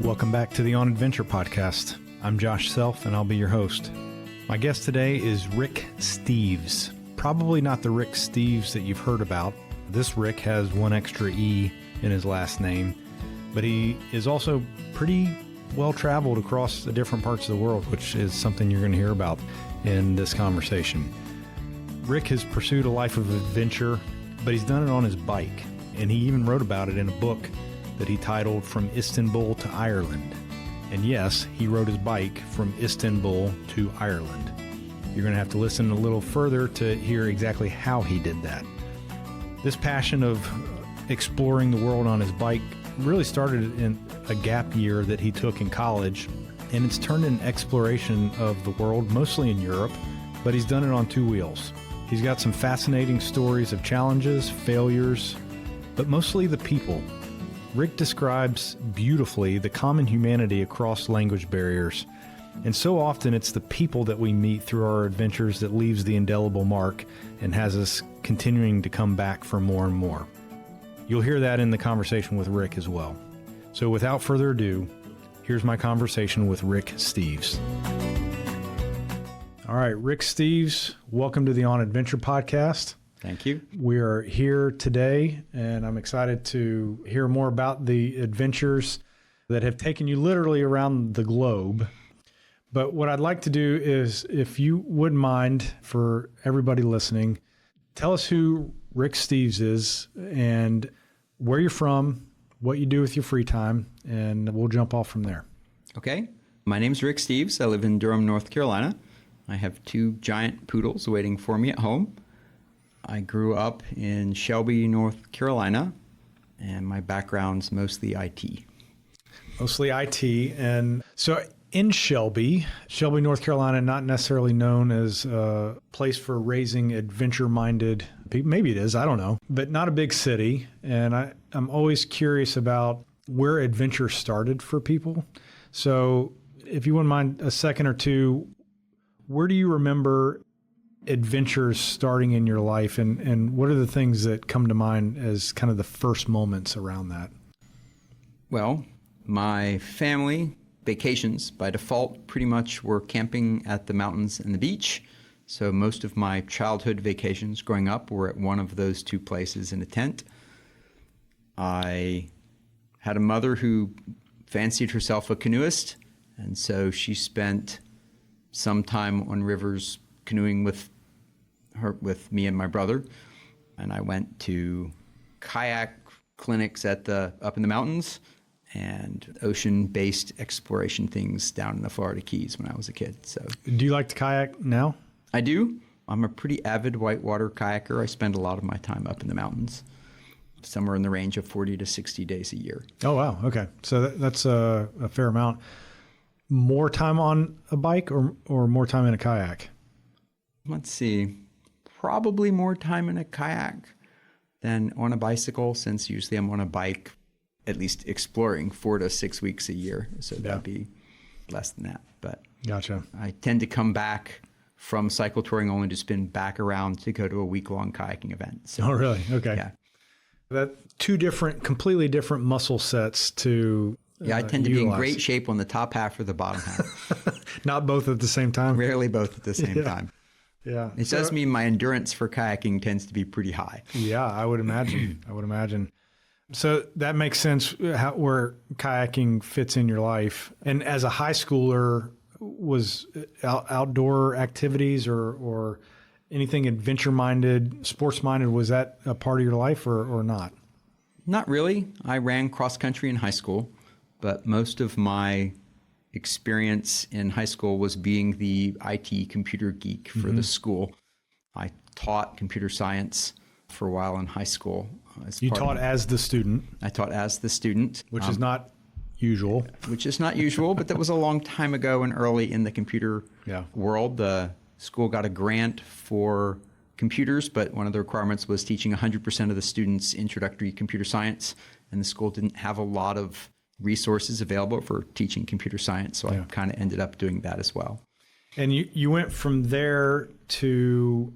Welcome back to the On Adventure podcast. I'm Josh Self, and I'll be your host. My guest today is Rick Steeves. Probably not the Rick Steeves that you've heard about. This Rick has one extra E in his last name, but he is also pretty well traveled across the different parts of the world, which is something you're going to hear about in this conversation. Rick has pursued a life of adventure, but he's done it on his bike, and he even wrote about it in a book that he titled From Istanbul to Ireland. And yes, he rode his bike from Istanbul to Ireland. You're going to have to listen a little further to hear exactly how he did that. This passion of exploring the world on his bike really started in a gap year that he took in college, and it's turned an exploration of the world, mostly in Europe, but he's done it on two wheels. He's got some fascinating stories of challenges, failures, but mostly the people. Rick describes beautifully the common humanity across language barriers, and so often it's the people that we meet through our adventures that leaves the indelible mark and has us continuing to come back for more and more. You'll hear that in the conversation with Rick as well. So without further ado, here's my conversation with Rick Steeves. All right, Rick Steeves, welcome to the On Adventure podcast. Thank you. We are here today, and I'm excited to hear more about the adventures that have taken you literally around the globe. But what I'd like to do is, if you wouldn't mind, for everybody listening, tell us who Rick Steeves is and where you're from, what you do with your free time, and we'll jump off from there. Okay. My name's Rick Steeves. I live in Durham, North Carolina. I have two giant poodles waiting for me at home. I grew up in Shelby, North Carolina, and my background's mostly IT. Mostly IT. And so in Shelby, North Carolina, not necessarily known as a place for raising adventure-minded people. Maybe it is, I don't know, but not a big city. And I'm always curious about where adventure started for people. So if you wouldn't mind a second or two, where do you remember adventures starting in your life, and what are the things that come to mind as kind of the first moments around that? Well, my family vacations by default pretty much were camping at the mountains and the beach. So most of my childhood vacations growing up were at one of those two places in a tent. I had a mother who fancied herself a canoeist, and so she spent some time on rivers canoeing with me and my brother, and I went to kayak clinics up in the mountains and ocean-based exploration things down in the Florida Keys when I was a kid. So, do you like to kayak now? I do. I'm a pretty avid whitewater kayaker. I spend a lot of my time up in the mountains, somewhere in the range of 40 to 60 days a year. Oh, wow. Okay. So that's a fair amount. More time on a bike or more time in a kayak? Let's see. Probably more time in a kayak than on a bicycle, since usually I'm on a bike, at least exploring 4 to 6 weeks a year. So that'd be less than that. But gotcha. I tend to come back from cycle touring only to spin back around to go to a week-long kayaking event. So, oh, really? Okay. Yeah. That completely different muscle sets to yeah, I tend to utilize. be in great shape on the top half or the bottom half. Not both at the same time? Rarely both at the same time. Yeah. It does mean my endurance for kayaking tends to be pretty high. Yeah, I would imagine. So that makes sense where kayaking fits in your life. And as a high schooler, was outdoor activities or anything adventure-minded, sports-minded, was that a part of your life or not? Not really. I ran cross-country in high school, but most of my experience in high school was being the IT computer geek for the school. I taught computer science for a while in high school. You taught as the student. I taught as the student. Which is not usual. Which is not usual, but that was a long time ago and early in the computer world. The school got a grant for computers, but one of the requirements was teaching 100% of the students introductory computer science, and the school didn't have a lot of resources available for teaching computer science, so I kind of ended up doing that as well. And you went from there to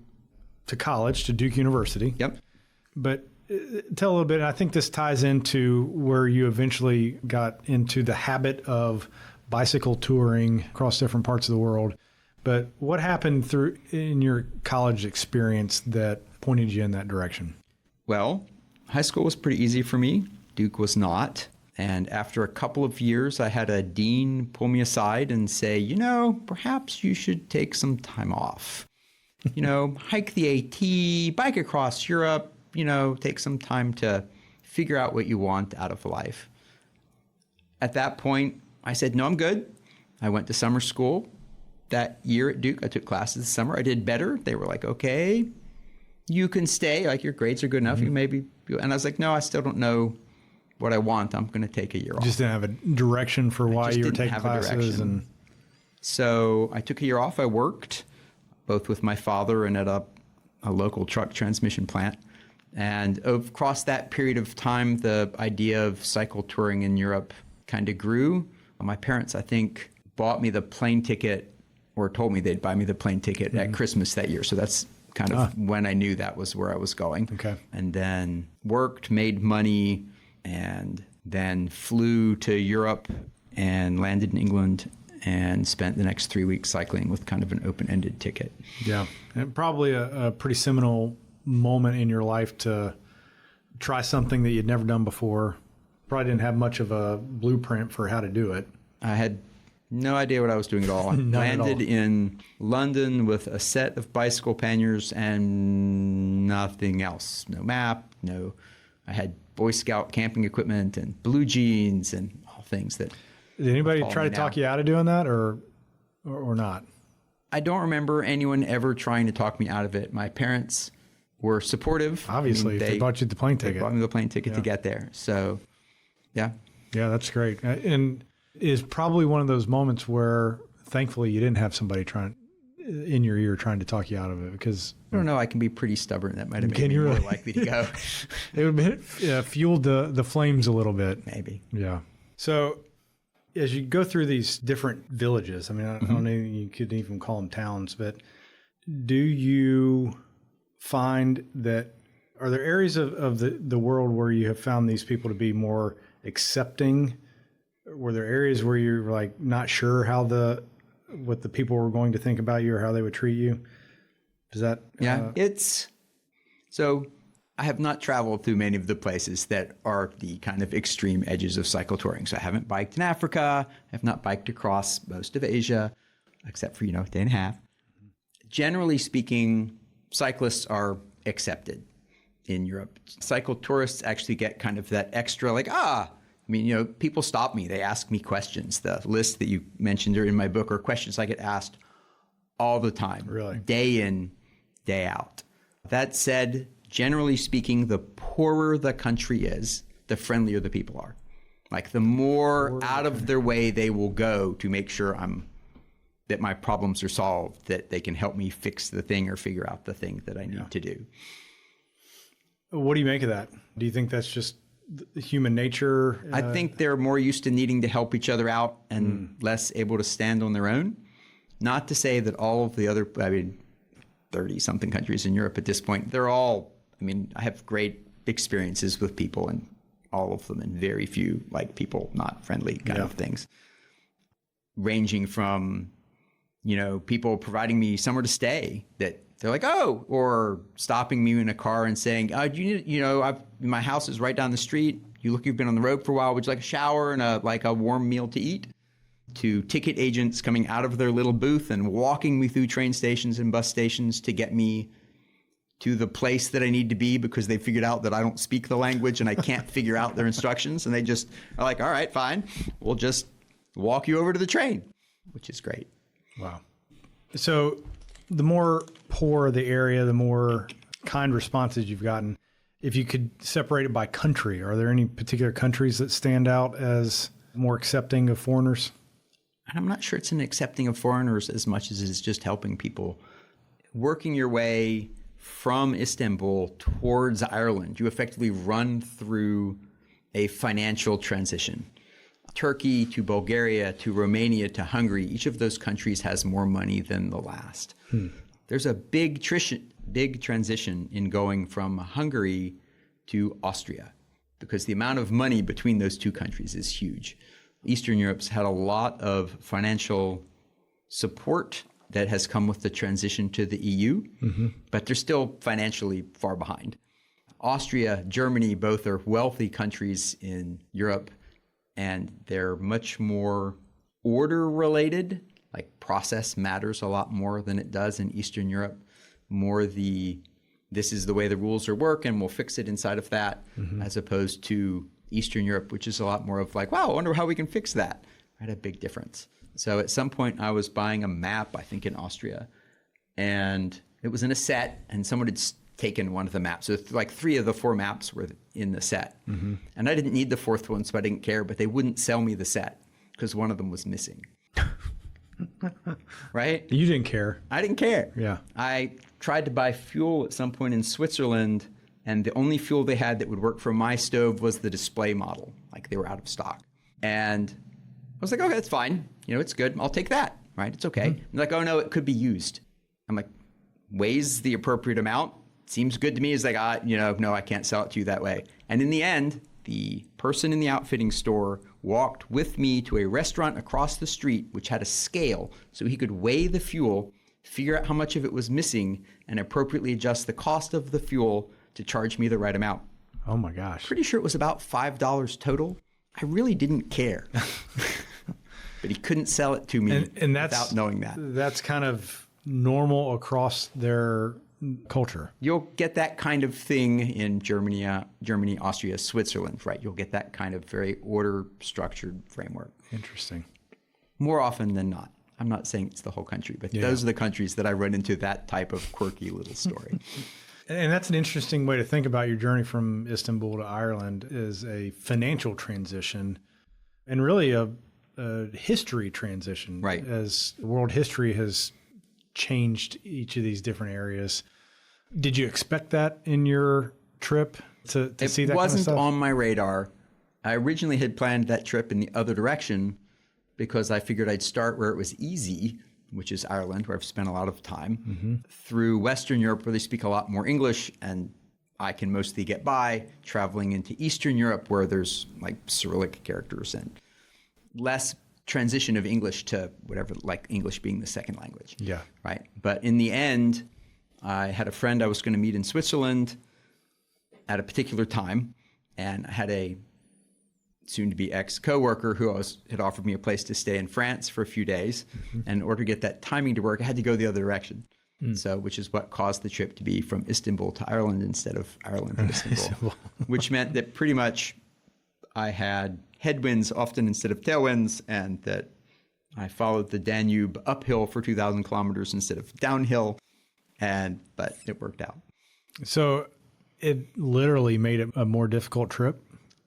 college, to Duke University. Yep. But tell a little bit. I think this ties into where you eventually got into the habit of bicycle touring across different parts of the world. But what happened in your college experience that pointed you in that direction? Well, high school was pretty easy for me. Duke was not. And after a couple of years, I had a dean pull me aside and say, perhaps you should take some time off. Hike the AT, bike across Europe, take some time to figure out what you want out of life. At that point, I said, no, I'm good. I went to summer school. That year at Duke, I took classes this summer. I did better. They were like, okay, you can stay. Like, your grades are good enough. You maybe. And I was like, no, I still don't know what I want. I'm going to take a year off. Just didn't have a direction for why you were taking classes. So I took a year off. I worked both with my father and at a local truck transmission plant. And across that period of time, the idea of cycle touring in Europe kind of grew. My parents, I think, bought me the plane ticket, or told me they'd buy me the plane ticket at Christmas that year. So that's kind of when I knew that was where I was going. Okay. And then worked, made money, and then flew to Europe and landed in England and spent the next 3 weeks cycling with kind of an open-ended ticket. Yeah. And probably a pretty seminal moment in your life to try something that you'd never done before. Probably didn't have much of a blueprint for how to do it. I had no idea what I was doing at all. I landed in London with a set of bicycle panniers and nothing else. No map, I had Boy Scout camping equipment and blue jeans and all things that... Did anybody try to talk you out of doing that or not? I don't remember anyone ever trying to talk me out of it. My parents were supportive. Obviously, they bought you the plane ticket. They bought me the plane ticket to get there. So, yeah. Yeah, that's great. And is probably one of those moments where, thankfully, you didn't have somebody in your ear trying to talk you out of it, because I don't know. I can be pretty stubborn. That might have made me more likely to go. It would have fueled the flames a little bit. Maybe. Yeah. So as you go through these different villages, I mean, I don't know, you could even call them towns, but do you find that, are there areas of the world where you have found these people to be more accepting? Were there areas where you're like not sure what the people were going to think about you or how they would treat you? Does that? Yeah, so I have not traveled through many of the places that are the kind of extreme edges of cycle touring. So I haven't biked in Africa. I have not biked across most of Asia, except for, a day and a half. Generally speaking, cyclists are accepted in Europe. Cycle tourists actually get kind of that extra people stop me. They ask me questions. The list that you mentioned in my book are questions I get asked all the time. Really? Day in, day out. That said, generally speaking, the poorer the country is, the friendlier the people are. Like, the more out of their way they will go to make sure that my problems are solved, that they can help me fix the thing or figure out the thing that I need to do. What do you make of that? Do you think that's just human nature? I think they're more used to needing to help each other out and less able to stand on their own. Not to say that all of the other, 30-something countries in Europe at this point, I have great experiences with people in all of them, and very few people not friendly kind of things. Ranging from, people providing me somewhere to stay that they're like, oh, or stopping me in a car and saying, do you need, my house is right down the street. You've been on the road for a while. Would you like a shower and a warm meal to eat? To ticket agents coming out of their little booth and walking me through train stations and bus stations to get me to the place that I need to be because they figured out that I don't speak the language and I can't figure out their instructions. And they just are like, all right, fine. We'll just walk you over to the train, which is great. Wow. So the more poor the area, the more kind responses you've gotten. If you could separate it by country, are there any particular countries that stand out as more accepting of foreigners? I'm not sure it's an accepting of foreigners as much as it's just helping people. Working your way from Istanbul towards Ireland, you effectively run through a financial transition. Turkey to Bulgaria to Romania to Hungary, each of those countries has more money than the last. There's a big transition in going from Hungary to Austria, because the amount of money between those two countries is huge. Eastern Europe's had a lot of financial support that has come with the transition to the EU, but they're still financially far behind. Austria, Germany, both are wealthy countries in Europe, and they're much more order related. Like process matters a lot more than it does in Eastern Europe. More this is the way the rules are work and we'll fix it inside of that, as opposed to Eastern Europe, which is a lot more of like, wow, I wonder how we can fix that. Right, a big difference. So at some point I was buying a map, I think in Austria, and it was in a set, and someone had taken one of the maps. So like 3 of the 4 maps were in the set. And I didn't need the 4th one, so I didn't care, but they wouldn't sell me the set because one of them was missing. Right? You didn't care. I didn't care. Yeah. I tried to buy fuel at some point in Switzerland, and the only fuel they had that would work for my stove was the display model. Like they were out of stock. And I was like, okay, that's fine. You know, it's good. I'll take that. Right? It's okay. And they're like, oh no, it could be used. I'm like, weighs the appropriate amount. Seems good to me. It's like, no, I can't sell it to you that way. And in the end, the person in the outfitting store walked with me to a restaurant across the street, which had a scale, so he could weigh the fuel, figure out how much of it was missing, and appropriately adjust the cost of the fuel to charge me the right amount. Oh my gosh. Pretty sure it was about $5 total. I really didn't care. But he couldn't sell it to me without knowing that. That's kind of normal across their culture. You'll get that kind of thing in Germany, Austria, Switzerland, right? You'll get that kind of very order-structured framework. Interesting. More often than not. I'm not saying it's the whole country, but those are the countries that I run into that type of quirky little story. And that's an interesting way to think about your journey from Istanbul to Ireland, is a financial transition and really a history transition. Right. As world history has changed each of these different areas. Did you expect that in your trip to see that kind of stuff? It wasn't on my radar. I originally had planned that trip in the other direction because I figured I'd start where it was easy, which is Ireland, where I've spent a lot of time, through Western Europe, where they speak a lot more English, and I can mostly get by, traveling into Eastern Europe, where there's like Cyrillic characters and less transition of English to whatever, like English being the second language. Yeah. Right. But in the end, I had a friend I was going to meet in Switzerland at a particular time, and I had a soon-to-be ex-coworker who had offered me a place to stay in France for a few days. And in order to get that timing to work, I had to go the other direction. So, which is what caused the trip to be from Istanbul to Ireland instead of Ireland to Istanbul, which meant that pretty much I had headwinds often instead of tailwinds, and that I followed the Danube uphill for 2,000 kilometers instead of downhill, but it worked out. So it literally made it a more difficult trip,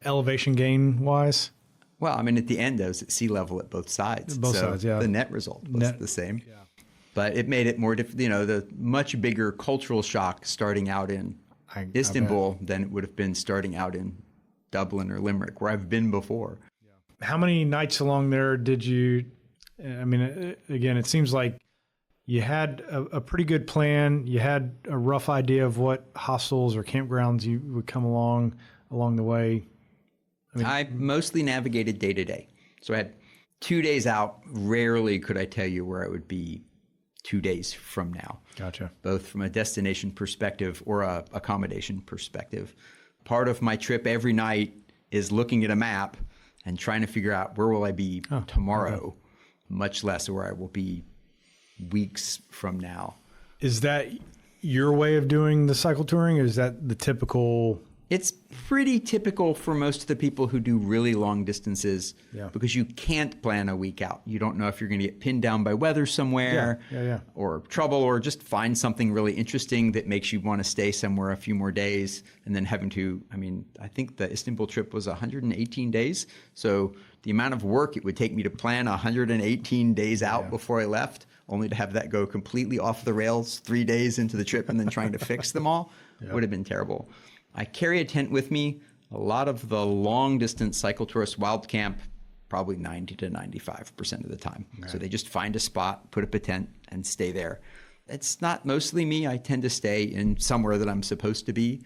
elevation gain wise? Well, I mean, at the end, I was at sea level at both sides. Both sides, yeah. The net result was the same. Yeah. But it made it more difficult, the much bigger cultural shock starting out in Istanbul than it would have been starting out in Dublin or Limerick, where I've been before. Yeah. How many nights along there did you, I mean, again, it seems like you had a pretty good plan. You had a rough idea of what hostels or campgrounds you would come along the way. I mostly navigated day to day. So I had 2 days out. Rarely could I tell you where I would be 2 days from now. Gotcha. Both from a destination perspective or a accommodation perspective. Part of my trip every night is looking at a map and trying to figure out where will I be tomorrow, much less where I will be weeks from now. Is that your way of doing the cycle touring, or is that the typical? It's pretty typical for most of the people who do really long distances, because you can't plan a week out. You don't know if you're going to get pinned down by weather somewhere or trouble, or just find something really interesting that makes you want to stay somewhere a few more days, and then having to, I think the Istanbul trip was 118 days. So the amount of work it would take me to plan 118 days out before I left, only to have that go completely off the rails 3 days into the trip and then trying to fix them all would have been terrible. I carry a tent with me. A lot of the long distance cycle tourist wild camp, probably 90 to 95% of the time. Okay. So they just find a spot, put up a tent, and stay there. it's not mostly me. I tend to stay in somewhere that I'm supposed to be.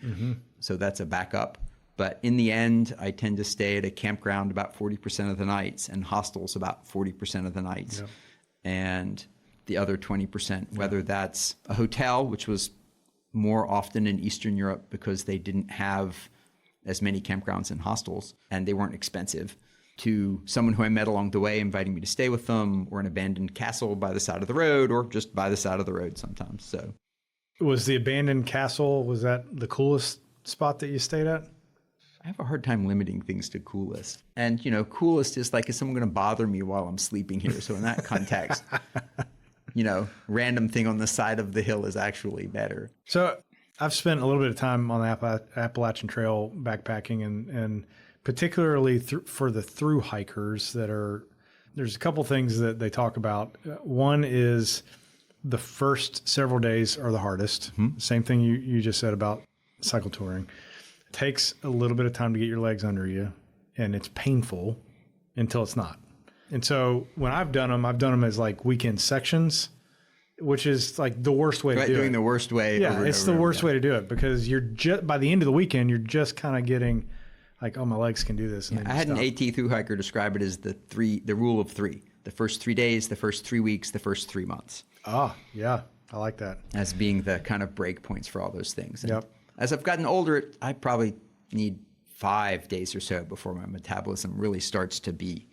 So that's a backup. But in the end, I tend to stay at a campground about 40% of the nights and hostels about 40% of the nights. Yep. And the other 20%, whether that's a hotel, which was more often in Eastern Europe because they didn't have as many campgrounds and hostels and they weren't expensive, to someone who I met along the way inviting me to stay with them, or an abandoned castle by the side of the road, or just by the side of the road sometimes. So, was the abandoned castle, was that the coolest spot that you stayed at? I have a hard time limiting things to coolest. And, coolest is like, is someone going to bother me while I'm sleeping here? So in that context, random thing on the side of the hill is actually better. So I've spent a little bit of time on the Appalachian Trail backpacking, and particularly for the thru hikers there's a couple things that they talk about. One is the first several days are the hardest. Same thing you just said about cycle touring. It takes a little bit of time to get your legs under you, and it's painful until it's not. And so when I've done them as like weekend sections, which is like the worst way to do it. Doing the worst way. Yeah, it's the worst way to do it, because you're just, by the end of the weekend, you're just kind of getting like, oh, my legs can do this. And I had an AT thru hiker describe it as the rule of three: the first 3 days, the first 3 weeks, the first 3 months. Oh, yeah. I like that. As being the kind of break points for all those things. And yep. As I've gotten older, I probably need 5 days or so before my metabolism really starts to be,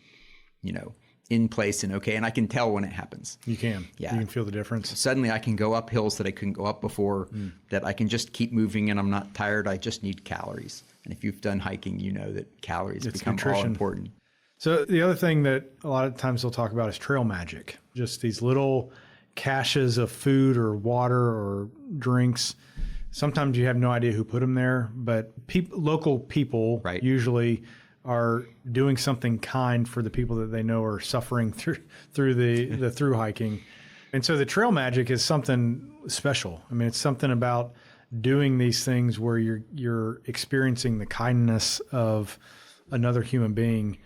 in place and okay. And I can tell when it happens. You can. Yeah. You can feel the difference. Suddenly I can go up hills that I couldn't go up before, that I can just keep moving and I'm not tired. I just need calories. And if you've done hiking, you know that calories become all important. So the other thing that a lot of times they'll talk about is trail magic. Just these little caches of food or water or drinks. Sometimes you have no idea who put them there, but local people usually are doing something kind for the people that they know are suffering through the thru hiking. And so the trail magic is something special. I mean, it's something about doing these things where you're experiencing the kindness of another human being.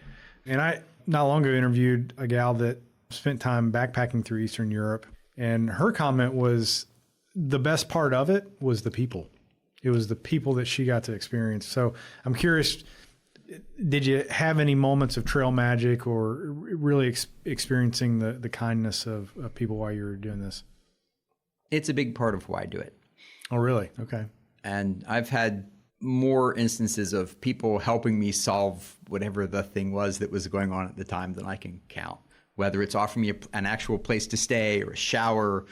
And I not long ago interviewed a gal that spent time backpacking through Eastern Europe, and her comment was the best part of it was the people. It was the people that she got to experience. So I'm curious, did you have any moments of trail magic or really experiencing the kindness of people while you were doing this? It's a big part of why I do it. Oh, really? Okay. And I've had more instances of people helping me solve whatever the thing was that was going on at the time than I can count. Whether it's offering me an actual place to stay or a shower,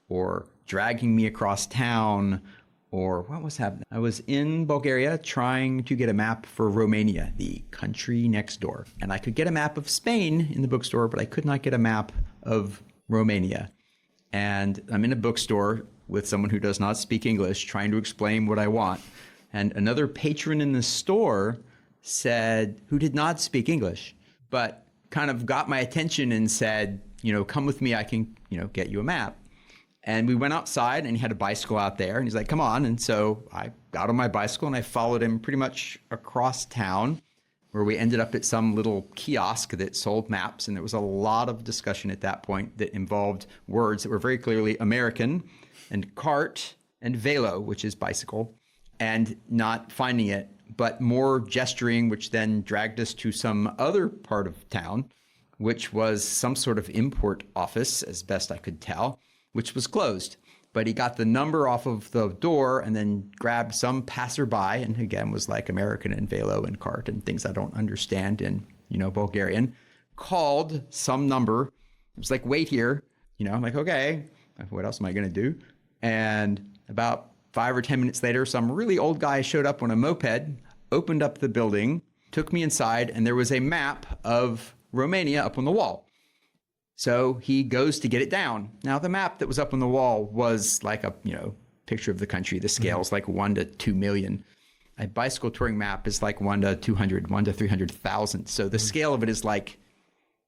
or dragging me across town, or what was happening? I was in Bulgaria trying to get a map for Romania, the country next door. And I could get a map of Spain in the bookstore, but I could not get a map of Romania. And I'm in a bookstore with someone who does not speak English trying to explain what I want. And another patron in the store said, who did not speak English, but kind of got my attention and said, come with me, I can, get you a map. And we went outside, and he had a bicycle out there, and he's like, come on. And so I got on my bicycle and I followed him pretty much across town, where we ended up at some little kiosk that sold maps. And there was a lot of discussion at that point that involved words that were very clearly American, and cart and velo, which is bicycle, and not finding it, but more gesturing, which then dragged us to some other part of town, which was some sort of import office, as best I could tell, which was closed. But he got the number off of the door and then grabbed some passerby, and again was like American and velo and cart and things I don't understand in, Bulgarian, called some number. It was like, wait here. I'm like, okay, what else am I going to do? And about 5 or 10 minutes later, some really old guy showed up on a moped, opened up the building, took me inside, and there was a map of Romania up on the wall. So he goes to get it down. Now, the map that was up on the wall was like a, picture of the country. The scale's like 1 to 2 million. A bicycle touring map is like 1 to 200, 1 to 300,000. So the scale of it is like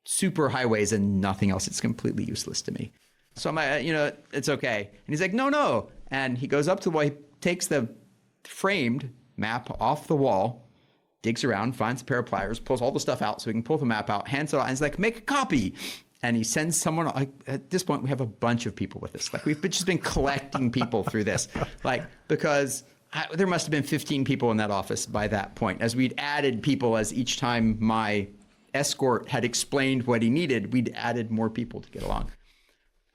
super highways and nothing else. It's completely useless to me. So I'm like, it's okay. And he's like, no. And he goes up to the wall, he takes the framed map off the wall, digs around, finds a pair of pliers, pulls all the stuff out so he can pull the map out, hands it out, and he's like, make a copy. And he sends someone, like at this point, we have a bunch of people with us. Like we've just been collecting people through this, like, because there must have been 15 people in that office by that point. As we'd added people, as each time my escort had explained what he needed, we'd added more people to get along.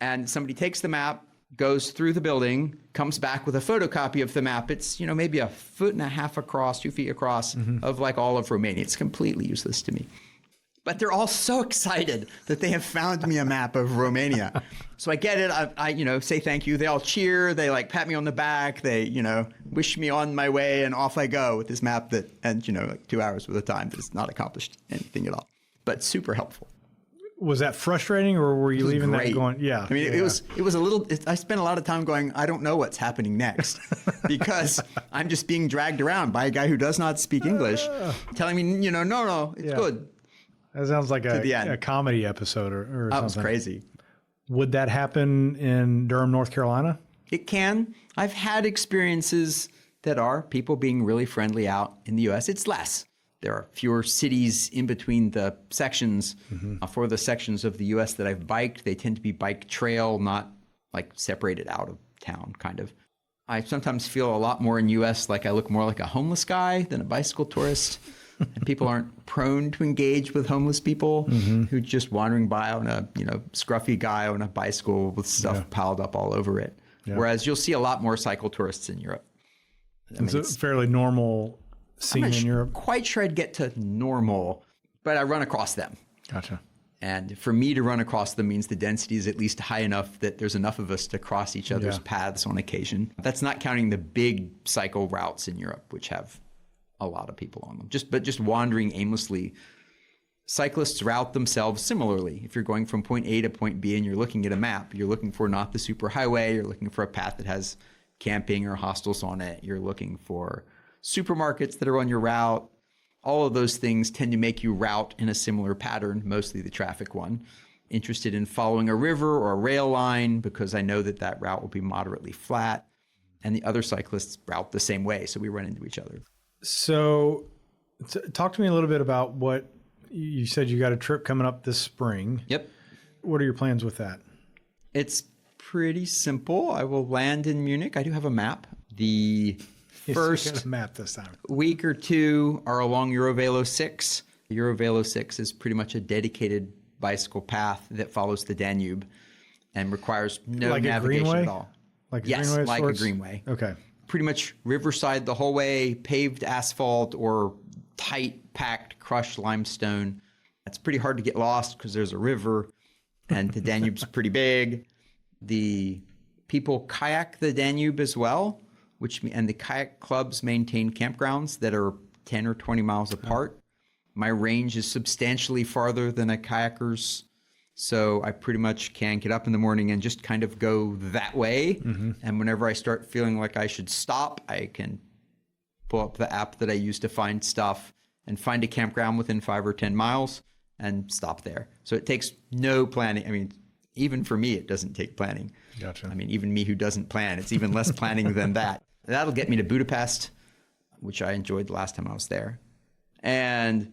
And somebody takes the map, goes through the building, comes back with a photocopy of the map. It's, maybe 1.5 feet across, 2 feet across of like all of Romania. It's completely useless to me. But they're all so excited that they have found me a map of Romania. So I get it. I say thank you. They all cheer. They like pat me on the back. They, wish me on my way, and off I go with this map and like 2 hours worth of time that has not accomplished anything at all, but super helpful. Was that frustrating, or were you leaving that going, yeah? I mean, it was a little, I spent a lot of time going, I don't know what's happening next because I'm just being dragged around by a guy who does not speak English telling me, no, it's good. That sounds like a comedy episode or something. That was crazy. Would that happen in Durham, North Carolina? It can. I've had experiences that are people being really friendly out in the U.S. It's less. There are fewer cities in between the sections. For the sections of the U.S. that I've biked, they tend to be bike trail, not like separated out of town, kind of. I sometimes feel a lot more in U.S. like I look more like a homeless guy than a bicycle tourist. And people aren't prone to engage with homeless people who just wandering by on a scruffy guy on a bicycle with stuff piled up all over it. Yeah. Whereas you'll see a lot more cycle tourists in Europe. It's a fairly normal scene in Europe. I'm not quite sure I'd get to normal, but I run across them. Gotcha. And for me to run across them means the density is at least high enough that there's enough of us to cross each other's paths on occasion. That's not counting the big cycle routes in Europe, which have a lot of people on them. Just wandering aimlessly. Cyclists route themselves similarly. If you're going from point A to point B and you're looking at a map, you're looking for not the super highway, you're looking for a path that has camping or hostels on it, you're looking for supermarkets that are on your route. All of those things tend to make you route in a similar pattern, mostly the traffic one. Interested in following a river or a rail line because I know that route will be moderately flat, and the other cyclists route the same way, so we run into each other. So talk to me a little bit about what you said. You got a trip coming up this spring. Yep. What are your plans with that? It's pretty simple. I will land in Munich. I do have a map. The first map this time. Week or two are along Eurovelo 6. Eurovelo 6 is pretty much a dedicated bicycle path that follows the Danube and requires no navigation at all. Like a yes, greenway like a greenway. Okay. Pretty much riverside the whole way, paved asphalt or tight, packed, crushed limestone. It's pretty hard to get lost because there's a river and the Danube's pretty big. The people kayak the Danube as well, and the kayak clubs maintain campgrounds that are 10 or 20 miles apart. My range is substantially farther than a kayaker's. So I pretty much can get up in the morning and just kind of go that way. And whenever I start feeling like I should stop, I can pull up the app that I use to find stuff and find a campground within 5 or 10 miles and stop there. So it takes no planning. I mean, even for me, it doesn't take planning. Gotcha. I mean, even me who doesn't plan, it's even less planning than that. That'll get me to Budapest, which I enjoyed the last time I was there. And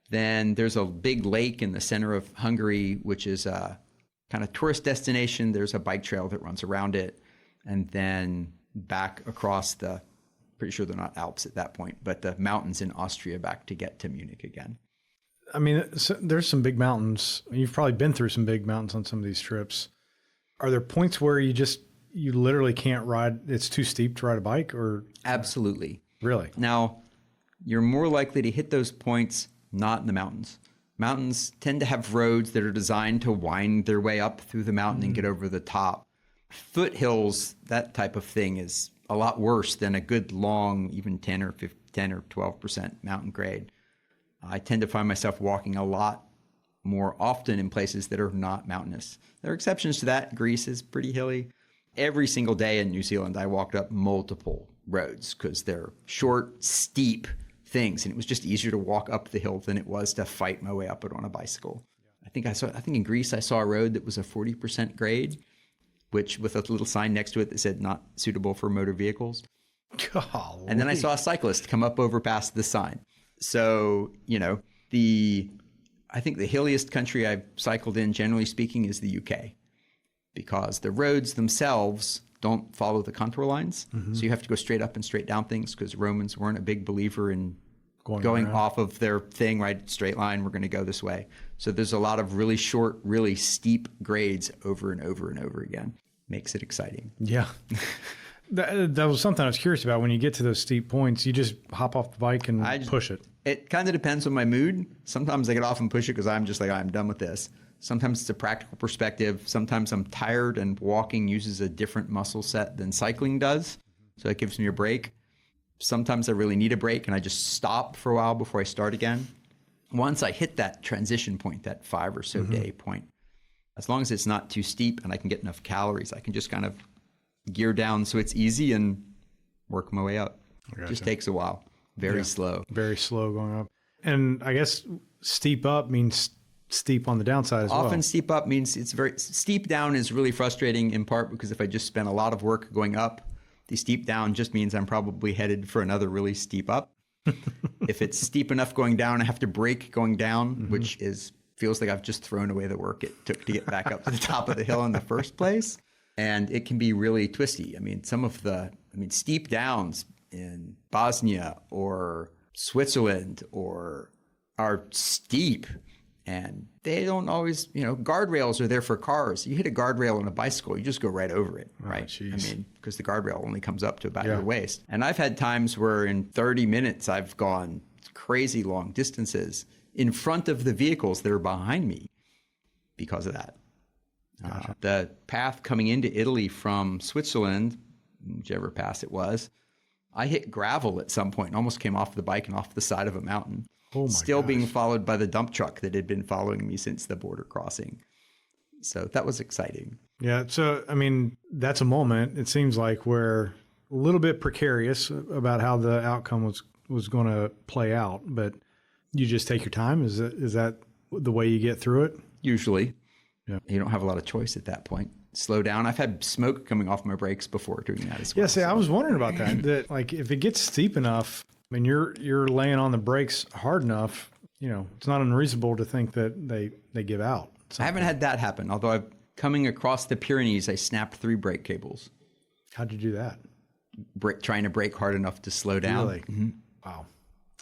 then there's a big lake in the center of Hungary, which is a kind of tourist destination. There's a bike trail that runs around it. And then back across pretty sure they're not Alps at that point, but the mountains in Austria back to get to Munich again. I mean, there's some big mountains. You've probably been through some big mountains on some of these trips. Are there points where you literally can't ride? It's too steep to ride a bike, or? Absolutely. Really? Now, you're more likely to hit those points not in the mountains. Mountains tend to have roads that are designed to wind their way up through the mountain and get over the top. Foothills, that type of thing, is a lot worse than a good long, even 10 or 12% mountain grade. I tend to find myself walking a lot more often in places that are not mountainous. There are exceptions to that. Greece is pretty hilly. Every single day in New Zealand, I walked up multiple roads because they're short, steep things, and it was just easier to walk up the hill than it was to fight my way up it on a bicycle. I think in Greece I saw a road that was a 40% grade, which with a little sign next to it that said not suitable for motor vehicles. Golly. And then I saw a cyclist come up over past the sign. So, the I think the hilliest country I've cycled in, generally speaking, is the UK, because the roads themselves don't follow the contour lines. So you have to go straight up and straight down things, because Romans weren't a big believer in going off of their thing, right? Straight line, we're going to go this way. So there's a lot of really short, really steep grades over and over and over again. Makes it exciting. Yeah. That was something I was curious about. When you get to those steep points, you just hop off the bike and push it. It kind of depends on my mood. Sometimes I get off and push it because I'm just like, I'm done with this. Sometimes it's a practical perspective. Sometimes I'm tired and walking uses a different muscle set than cycling does. So it gives me a break. Sometimes I really need a break and I just stop for a while before I start again. Once I hit that transition point, that 5 or so day point, as long as it's not too steep and I can get enough calories, I can just kind of gear down so it's easy and work my way up. It just takes a while. Very slow. Very slow going up. And I guess steep up means steep on the downside as well. Often steep up means it's very steep down is really frustrating, in part because if I just spend a lot of work going up, the steep down just means I'm probably headed for another really steep up. If it's steep enough going down, I have to brake going down, which feels like I've just thrown away the work it took to get back up to the top of the hill in the first place. And it can be really twisty. I mean, steep downs in Bosnia or Switzerland are steep, and they don't always, guardrails are there for cars. You hit a guardrail on a bicycle, you just go right over it, right? Because the guardrail only comes up to about your waist. And I've had times where in 30 minutes, I've gone crazy long distances in front of the vehicles that are behind me because of that. Gotcha. The path coming into Italy from Switzerland, whichever pass it was, I hit gravel at some point and almost came off the bike and off the side of a mountain. Still being followed by the dump truck that had been following me since the border crossing. So that was exciting. Yeah. So, that's a moment, it seems like, where a little bit precarious about how the outcome was going to play out, but you just take your time. Is that the way you get through it? Usually. Yeah. You don't have a lot of choice at that point. Slow down. I've had smoke coming off my brakes before doing that as well. Yeah, see, I was wondering about that. That like if it gets steep enough, you're laying on the brakes hard enough, it's not unreasonable to think that they give out. I haven't had that happen. Although coming across the Pyrenees, I snapped 3 brake cables. How'd you do that? Trying to brake hard enough to slow down. Really? Wow.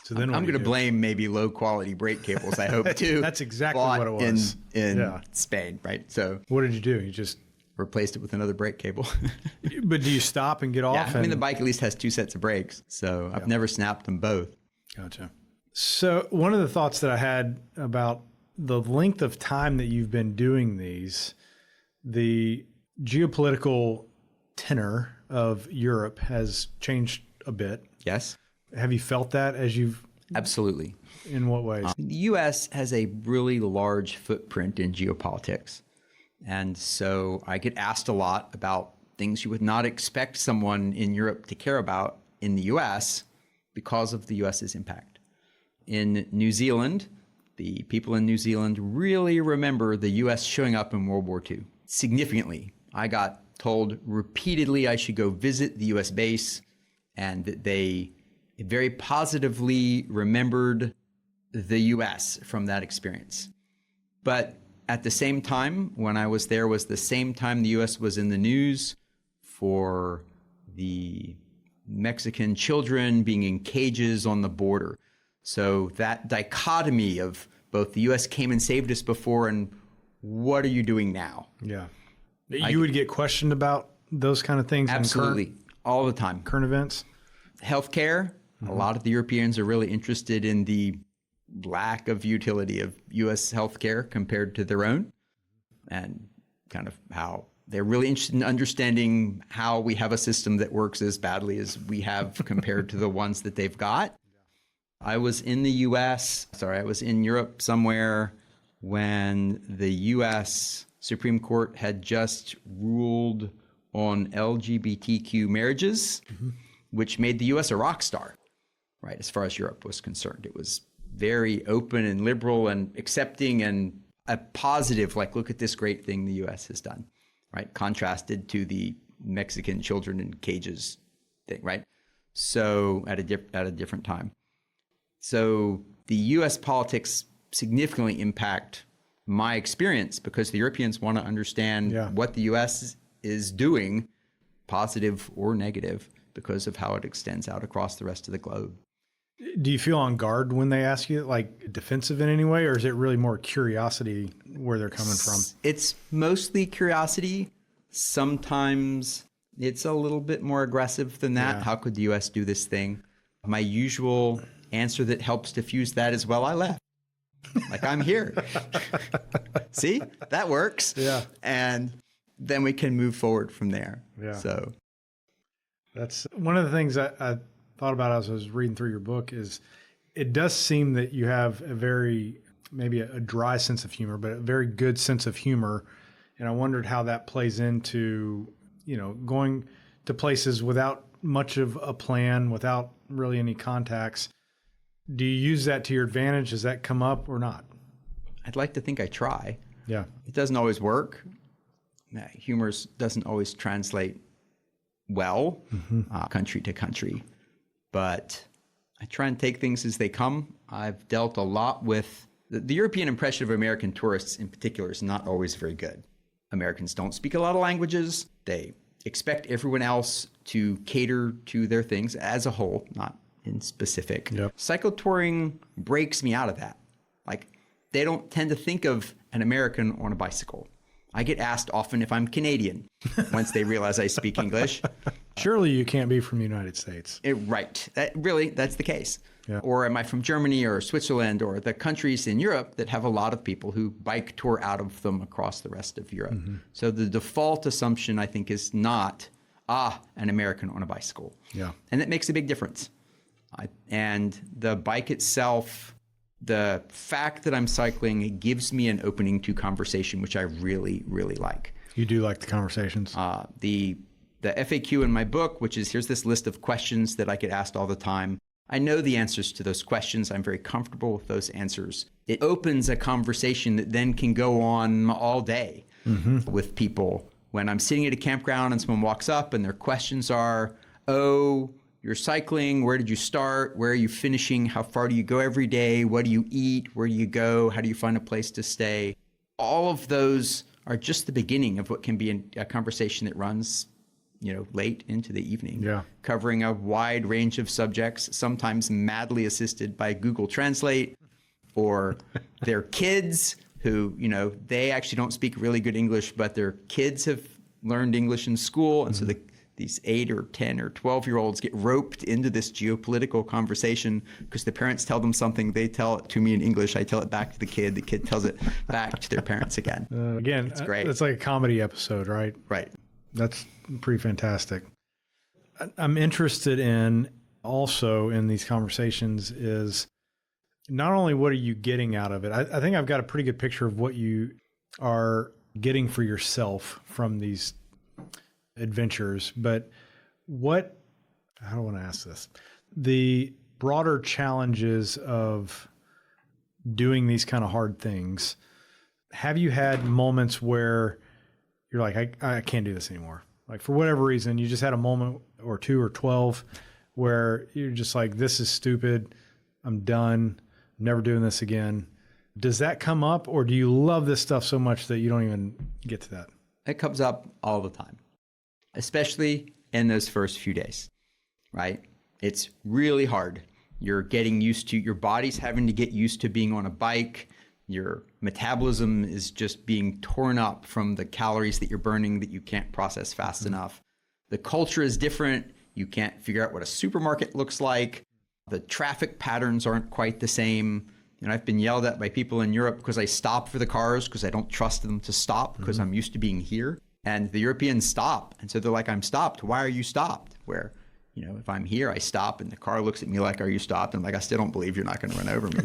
So then I'm going to blame maybe low quality brake cables, I hope, too. That's exactly what it was. In Spain, right? So what did you do? You just replaced it with another brake cable. But do you stop and get off? Yeah, the bike at least has 2 sets of brakes. So I've never snapped them both. Gotcha. So one of the thoughts that I had about the length of time that you've been doing these, the geopolitical tenor of Europe has changed a bit. Yes. Have you felt that as you've... Absolutely. In what ways? The U.S. has a really large footprint in geopolitics. And so I get asked a lot about things you would not expect someone in Europe to care about in the U.S. because of the U.S.'s impact. In New Zealand, the people in New Zealand really remember the U.S. showing up in World War II significantly. I got told repeatedly I should go visit the U.S. base, and that they very positively remembered the U.S. from that experience. But at the same time, when I was there, was the same time the U.S. was in the news for the Mexican children being in cages on the border. So that dichotomy of both the U.S. came and saved us before and what are you doing now? Yeah. You would get questioned about those kind of things? Absolutely. All the time. Current events? Healthcare. A lot of the Europeans are really interested in the lack of utility of U.S. healthcare compared to their own, and kind of how they're really interested in understanding how we have a system that works as badly as we have compared to the ones that they've got. I was in Europe somewhere when the U.S. Supreme Court had just ruled on LGBTQ marriages, which made the U.S. a rock star, right, as far as Europe was concerned. It was very open and liberal and accepting and a positive, like, look at this great thing the U.S. has done, right, contrasted to the Mexican children in cages thing, right? So at a different time. So the U.S. politics significantly impact my experience because the Europeans want to understand what the U.S. is doing, positive or negative, because of how it extends out across the rest of the globe. Do you feel on guard when they ask you, like defensive in any way, or is it really more curiosity where they're coming from? It's mostly curiosity. Sometimes it's a little bit more aggressive than that. How could the U.S. do this thing? My usual answer that helps diffuse that is, well, I left. Like, I'm here. See, that works. Yeah. And then we can move forward from there. Yeah. So that's one of the things I thought about as I was reading through your book is it does seem that you have a very, maybe a dry sense of humor, but a very good sense of humor. And I wondered how that plays into, you know, going to places without much of a plan, without really any contacts. Do you use that to your advantage? Does that come up or not? I'd like to think I try. Yeah. It doesn't always work. Humor doesn't always translate well, country to country. But I try and take things as they come. I've dealt a lot with the European impression of American tourists in particular is not always very good. Americans don't speak a lot of languages. They expect everyone else to cater to their things as a whole, not in specific. Yep. Cyclotouring breaks me out of that. Like, they don't tend to think of an American on a bicycle. I get asked often if I'm Canadian once they realize I speak English. Surely you can't be from the United States. Right. That's the case. Yeah. Or am I from Germany or Switzerland or the countries in Europe that have a lot of people who bike tour out of them across the rest of Europe? So the default assumption, I think, is not, an American on a bicycle. Yeah. And that makes a big difference. And the bike itself, the fact that I'm cycling gives me an opening to conversation, which I really, really like. You do like the conversations? The FAQ in my book, which is here's this list of questions that I get asked all the time. I know the answers to those questions. I'm very comfortable with those answers. It opens a conversation that then can go on all day with people. When I'm sitting at a campground and someone walks up and their questions are, oh, you're cycling, where did you start? Where are you finishing? How far do you go every day? What do you eat? Where do you go? How do you find a place to stay? All of those are just the beginning of what can be a conversation that runs, late into the evening, covering a wide range of subjects, sometimes madly assisted by Google Translate, or their kids who, they actually don't speak really good English, but their kids have learned English in school. And so these 8 or 10 or 12-year-olds get roped into this geopolitical conversation because the parents tell them something, they tell it to me in English, I tell it back to the kid tells it back to their parents again. Again, it's great. It's like a comedy episode, right? Right. That's pretty fantastic. I'm interested in also in these conversations is not only what are you getting out of it, I think I've got a pretty good picture of what you are getting for yourself from these adventures, but how do I want to ask this? The broader challenges of doing these kind of hard things. Have you had moments where you're like, I can't do this anymore? Like for whatever reason, you just had a moment or 2 or 12 where you're just like, this is stupid. I'm done. I'm never doing this again. Does that come up, or do you love this stuff so much that you don't even get to that? It comes up all the time, especially in those first few days, right? It's really hard. You're getting used to, your body's having to get used to being on a bike. Your metabolism is just being torn up from the calories that you're burning that you can't process fast enough. The culture is different. You can't figure out what a supermarket looks like. The traffic patterns aren't quite the same. I've been yelled at by people in Europe because I stop for the cars because I don't trust them to stop because I'm used to being here. And the Europeans stop. And so they're like, I'm stopped. Why are you stopped? Where, if I'm here, I stop and the car looks at me like, are you stopped? And I'm like, I still don't believe you're not going to run over me.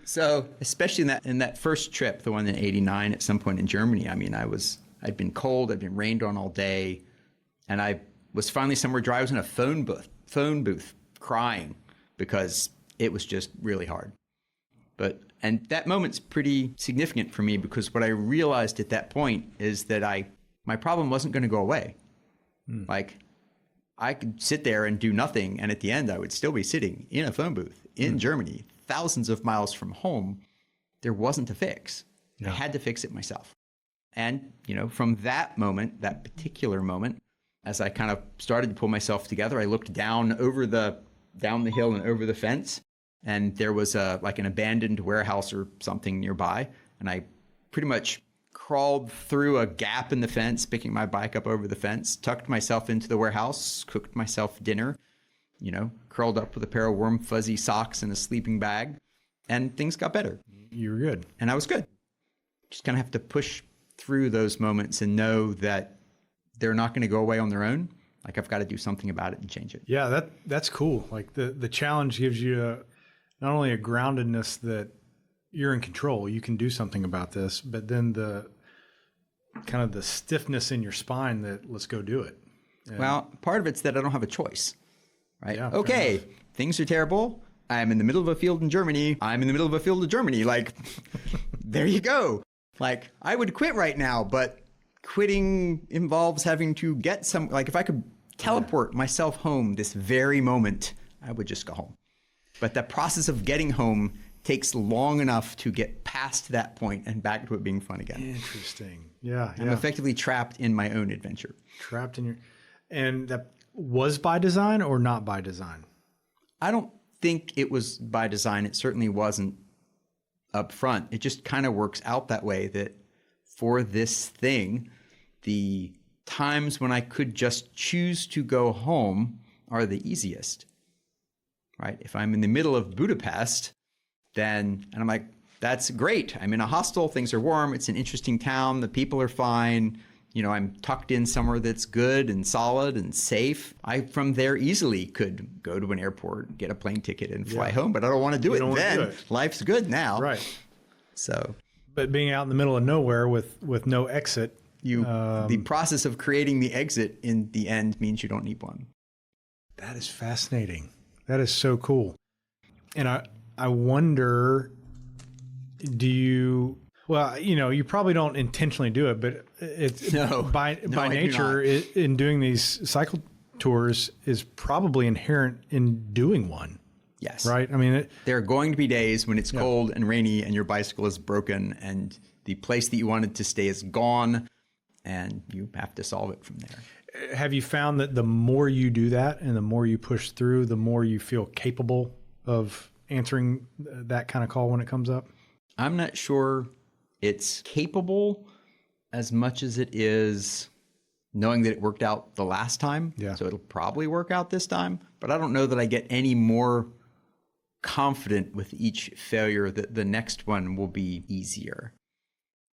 So especially in that first trip, the one in '89 at some point in Germany, I'd been cold, I'd been rained on all day. And I was finally somewhere dry. I was in a phone booth crying because it was just really hard. And that moment's pretty significant for me because what I realized at that point is that my problem wasn't going to go away. Like, I could sit there and do nothing, and at the end, I would still be sitting in a phone booth in Germany, thousands of miles from home, there wasn't a fix. I had to fix it myself. And, from that moment, that particular moment, as I kind of started to pull myself together, I looked down the hill and over the fence, and there was like an abandoned warehouse or something nearby. And I pretty much crawled through a gap in the fence, picking my bike up over the fence, tucked myself into the warehouse, cooked myself dinner, curled up with a pair of warm, fuzzy socks and a sleeping bag, and things got better. You were good. And I was good. Just kind of have to push through those moments and know that they're not going to go away on their own. Like, I've got to do something about it and change it. Yeah, that's cool. Like the challenge gives you not only a groundedness that you're in control, you can do something about this, but then the kind of the stiffness in your spine that let's go do it. And well, part of it's that I don't have a choice, right? Yeah, okay, things are terrible. I'm in the middle of a field in Germany. I'm in the middle of a field in Germany. Like, there you go. Like, I would quit right now, but quitting involves having to get some, like, if I could teleport myself home this very moment, I would just go home. But the process of getting home takes long enough to get past that point and back to it being fun again. Interesting. Yeah. I'm effectively trapped in my own adventure. Trapped in your, and that was by design or not by design? I don't think it was by design. It certainly wasn't up front. It just kind of works out that way, that for this thing, the times when I could just choose to go home are the easiest, right? If I'm in the middle of Budapest, and I'm like, that's great. I'm in a hostel, things are warm, it's an interesting town, the people are fine, I'm tucked in somewhere that's good and solid and safe. I, from there, easily could go to an airport, get a plane ticket and fly home, but I don't want to do it then. Life's good now. Right. So. But being out in the middle of nowhere with no exit. The process of creating the exit in the end means you don't need one. That is fascinating. That is so cool. And I wonder, you probably don't intentionally do it, but it's by nature in doing these cycle tours is probably inherent in doing one. Yes. Right. I mean, there are going to be days when it's cold and rainy and your bicycle is broken and the place that you wanted to stay is gone and you have to solve it from there. Have you found that the more you do that and the more you push through, the more you feel capable of answering that kind of call when it comes up? I'm not sure it's capable as much as it is knowing that it worked out the last time. Yeah. So it'll probably work out this time, but I don't know that I get any more confident with each failure that the next one will be easier.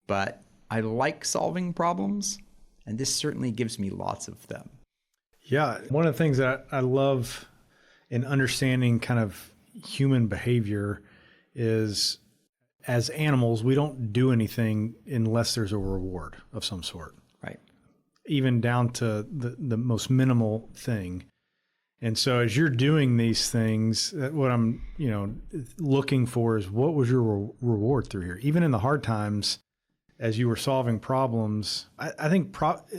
But I like solving problems, and this certainly gives me lots of them. Yeah. One of the things that I love in understanding kind of human behavior is, as animals, we don't do anything unless there's a reward of some sort. Right. Even down to the most minimal thing. And so as you're doing these things, what I'm, looking for is what was your reward through here? Even in the hard times, as you were solving problems, I think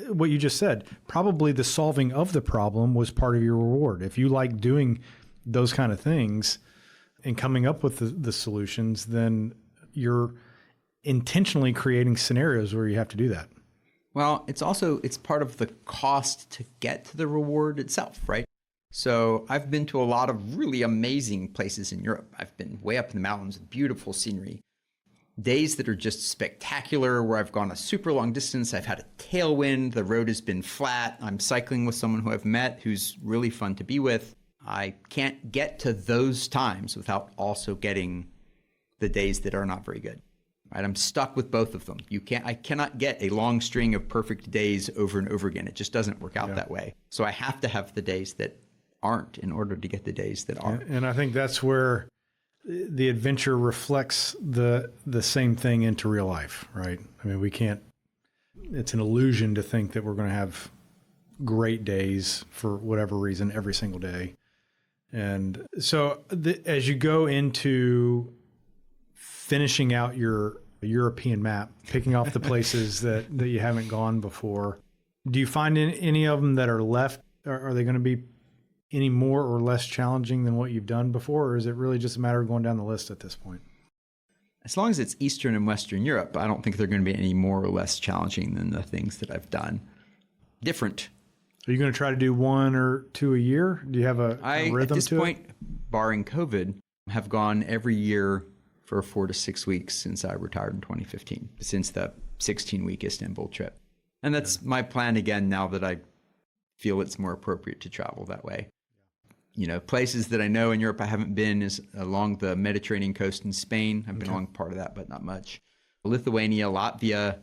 what you just said, probably the solving of the problem was part of your reward. If you like doing those kind of things and coming up with the solutions, then you're intentionally creating scenarios where you have to do that. Well, it's part of the cost to get to the reward itself, right? So I've been to a lot of really amazing places in Europe. I've been way up in the mountains with beautiful scenery. Days that are just spectacular where I've gone a super long distance. I've had a tailwind. The road has been flat. I'm cycling with someone who I've met who's really fun to be with. I can't get to those times without also getting the days that are not very good. Right? I'm stuck with both of them. I cannot get a long string of perfect days over and over again. It just doesn't work out that way. So I have to have the days that aren't in order to get the days that are. And I think that's where the adventure reflects the same thing into real life, right? I mean, it's an illusion to think that we're going to have great days for whatever reason every single day. And so as you go into finishing out your European map, picking off the places that you haven't gone before, do you find any of them that are left? Are they going to be any more or less challenging than what you've done before? Or is it really just a matter of going down the list at this point? as long as it's Eastern and Western Europe, I don't think they're going to be any more or less challenging than the things that I've done. Different. Are you going to try to do 1 or 2 a year? Do you have a rhythm at this to point, it? barring COVID, have gone every year for 4 to 6 weeks since I retired in 2015, since the 16-week Istanbul trip. And that's my plan again now that I feel it's more appropriate to travel that way. You know, places that I know in Europe I haven't been is along the Mediterranean coast in Spain. I've been along part of that, but not much. Lithuania, Latvia,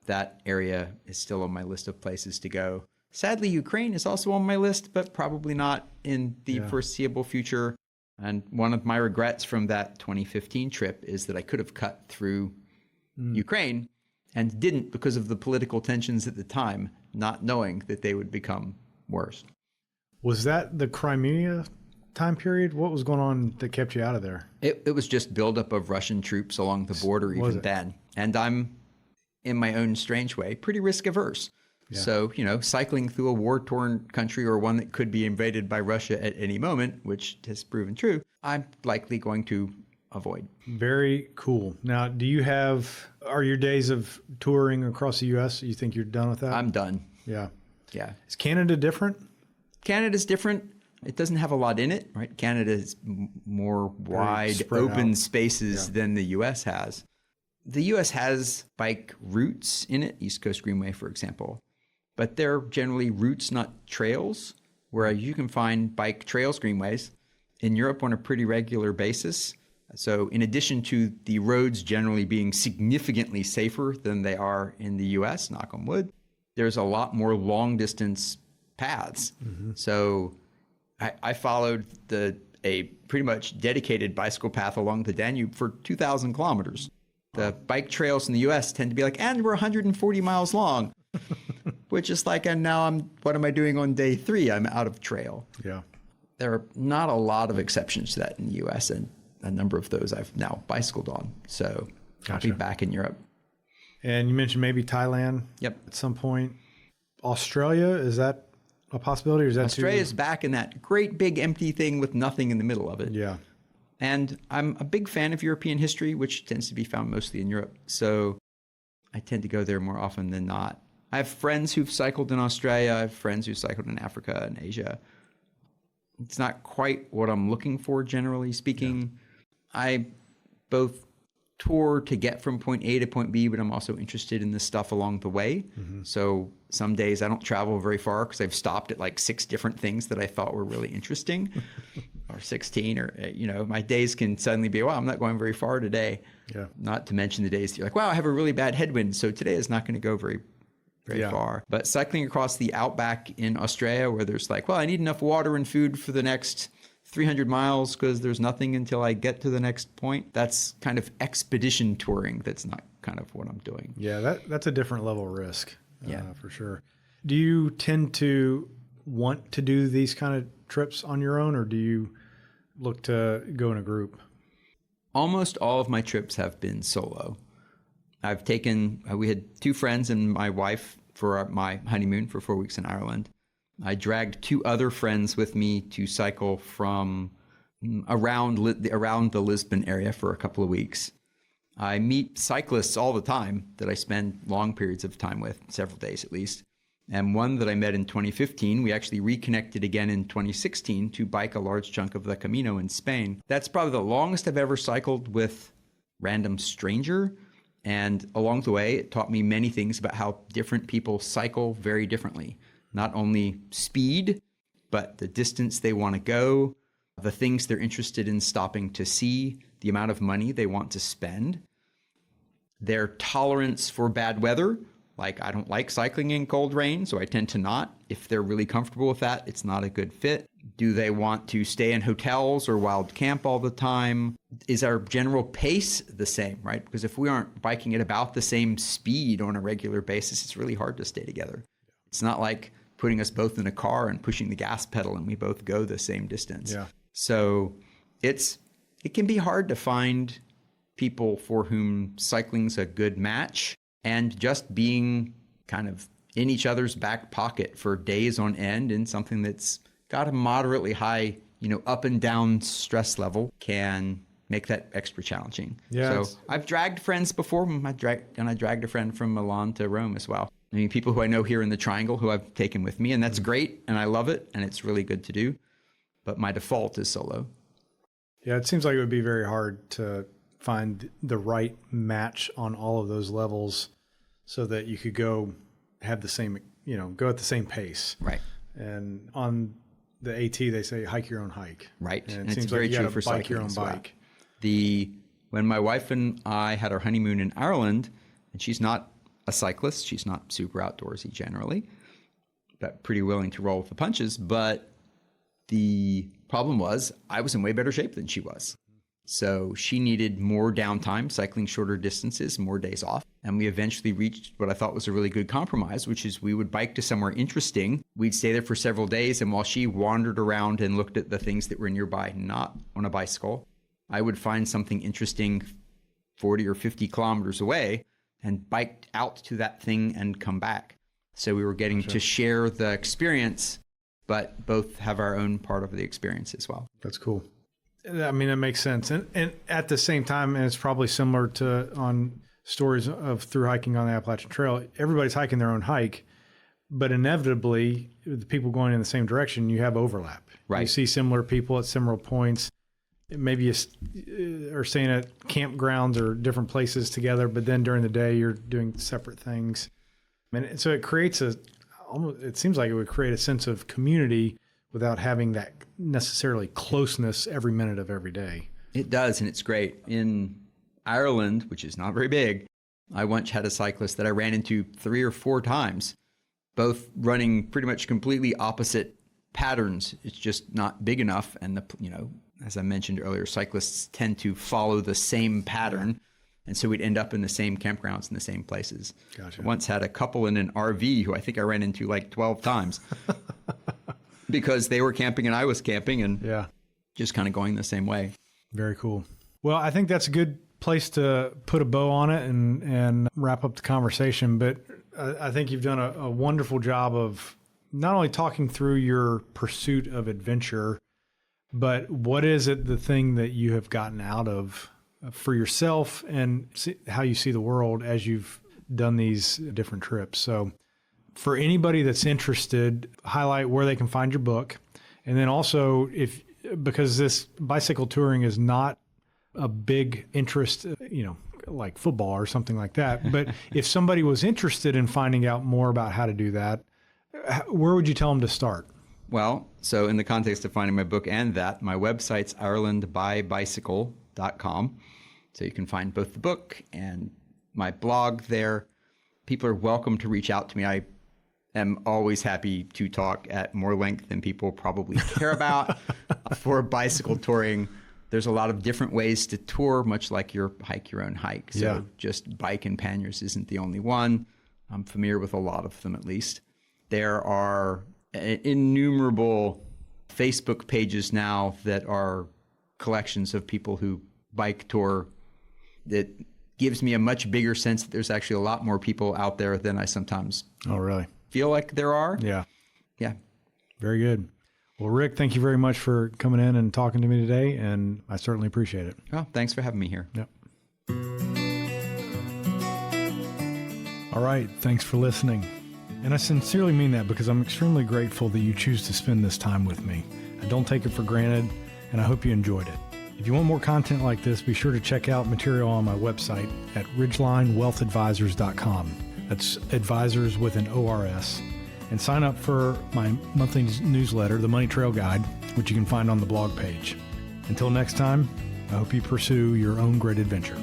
that area is still on my list of places to go. Sadly, Ukraine is also on my list, but probably not in the foreseeable future. And one of my regrets from that 2015 trip is that I could have cut through Ukraine and didn't because of the political tensions at the time, not knowing that they would become worse. Was that the Crimea time period? What was going on that kept you out of there? It was just buildup of Russian troops along the border even then. And I'm, in my own strange way, pretty risk averse. Yeah. So, you know, cycling through a war-torn country or one that could be invaded by Russia at any moment, which has proven true, I'm likely going to avoid. Very cool. Now, are your days of touring across the U.S., you think you're done with that? I'm done. Yeah. Yeah. Is Canada different? Canada's different. It doesn't have a lot in it, right? Canada is more wide, open spaces than the U.S. has. The U.S. has bike routes in it, East Coast Greenway, for example, but they're generally routes, not trails, where you can find bike trails, greenways, in Europe on a pretty regular basis. So in addition to the roads generally being significantly safer than they are in the U.S., knock on wood, there's a lot more long-distance paths. So I followed a pretty much dedicated bicycle path along the Danube for 2,000 kilometers. The bike trails in the U.S. tend to be like, and we're 140 miles long, which is like, and now what am I doing on day 3? I'm out of trail. Yeah. There are not a lot of exceptions to that in the U.S., and a number of those I've now bicycled on. So I'll be back in Europe. And you mentioned maybe Thailand at some point. Australia, is that a possibility? Or is that Australia's back in that great big empty thing with nothing in the middle of it. Yeah. And I'm a big fan of European history, which tends to be found mostly in Europe. So I tend to go there more often than not. I have friends who've cycled in Australia. I have friends who've cycled in Africa and Asia. It's not quite what I'm looking for, generally speaking. Yeah. I both tour to get from point A to point B, but I'm also interested in the stuff along the way. So some days I don't travel very far because I've stopped at like 6 different things that I thought were really interesting, or 16, or, you know, my days can suddenly be, wow, I'm not going very far today. Yeah. Not to mention the days you're like, wow, I have a really bad headwind, so today is not going to go very far. But cycling across the outback in Australia where there's like, well, I need enough water and food for the next 300 miles because there's nothing until I get to the next point. That's kind of expedition touring. That's not kind of what I'm doing. Yeah, that's a different level of risk. For sure. Do you tend to want to do these kind of trips on your own, or do you look to go in a group? Almost all of my trips have been solo. I've taken, we had 2 friends and my wife for my honeymoon for 4 weeks in Ireland. I dragged 2 other friends with me to cycle from around the Lisbon area for a couple of weeks. I meet cyclists all the time that I spend long periods of time with, several days at least. And one that I met in 2015, we actually reconnected again in 2016 to bike a large chunk of the Camino in Spain. That's probably the longest I've ever cycled with random stranger. And along the way, it taught me many things about how different people cycle very differently. Not only speed, but the distance they want to go, the things they're interested in stopping to see, the amount of money they want to spend, their tolerance for bad weather. Like, I don't like cycling in cold rain, so I tend to not. If they're really comfortable with that, it's not a good fit. Do they want to stay in hotels or wild camp all the time? Is our general pace the same, right? Because if we aren't biking at about the same speed on a regular basis, it's really hard to stay together. It's not like putting us both in a car and pushing the gas pedal and we both go the same distance. Yeah. So it can be hard to find people for whom cycling's a good match, and just being kind of in each other's back pocket for days on end in something that's got a moderately high, up and down stress level can make that extra challenging. Yeah, so I've dragged friends before. I dragged a friend from Milan to Rome as well. I mean, people who I know here in the Triangle who I've taken with me, and that's great, and I love it, and it's really good to do. But my default is solo. Yeah, it seems like it would be very hard to find the right match on all of those levels so that you could go have the same, go at the same pace. Right. And on the AT, they say hike your own hike. Right. And it's very true for bike your cycling own as well. bike. When my wife and I had our honeymoon in Ireland, and she's not a cyclist, she's not super outdoorsy generally, but pretty willing to roll with the punches. But the problem was I was in way better shape than she was. So she needed more downtime, cycling shorter distances, more days off. And we eventually reached what I thought was a really good compromise, which is we would bike to somewhere interesting. We'd stay there for several days. And while she wandered around and looked at the things that were nearby, not on a bicycle, I would find something interesting 40 or 50 kilometers away and biked out to that thing and come back. So we were getting to share the experience, but both have our own part of the experience as well. That's cool. I mean, that makes sense. And at the same time, and it's probably similar to on stories of through hiking on the Appalachian Trail, everybody's hiking their own hike, but inevitably the people going in the same direction, you have overlap. Right. You see similar people at similar points. Maybe you are staying at campgrounds or different places together, but then during the day you're doing separate things. And so it creates it seems like it would create a sense of community without having that necessarily closeness every minute of every day. It does, and it's great. In Ireland, which is not very big, I once had a cyclist that I ran into 3 or 4 times, both running pretty much completely opposite patterns. It's just not big enough, and as I mentioned earlier, cyclists tend to follow the same pattern, and so we'd end up in the same campgrounds in the same places. Gotcha. I once had a couple in an RV who I think I ran into like 12 times because they were camping and I was camping, and just kind of going the same way. Very cool. Well, I think that's a good place to put a bow on it and wrap up the conversation, but I think you've done a wonderful job of not only talking through your pursuit of adventure, but what is it, the thing that you have gotten out of for yourself and how you see the world as you've done these different trips. So for anybody that's interested, highlight where they can find your book. And then also, because this bicycle touring is not a big interest, like football or something like that. But if somebody was interested in finding out more about how to do that, where would you tell them to start? Well, so in the context of finding my book and that, my website's irelandbybicycle.com. So you can find both the book and my blog there. People are welcome to reach out to me. I am always happy to talk at more length than people probably care about. For bicycle touring, there's a lot of different ways to tour, much like your hike your own hike. So just bike and panniers isn't the only one. I'm familiar with a lot of them, at least. There are innumerable Facebook pages now that are collections of people who bike tour. That gives me a much bigger sense that there's actually a lot more people out there than I sometimes feel like there are. Yeah. Yeah. Very good. Well, Rick, thank you very much for coming in and talking to me today, and I certainly appreciate it. Well, thanks for having me here. Yep. All right. Thanks for listening. And I sincerely mean that because I'm extremely grateful that you choose to spend this time with me. I don't take it for granted, and I hope you enjoyed it. If you want more content like this, be sure to check out material on my website at ridgelinewealthadvisors.com. That's advisors with an ORS. And sign up for my monthly newsletter, The Money Trail Guide, which you can find on the blog page. Until next time, I hope you pursue your own great adventure.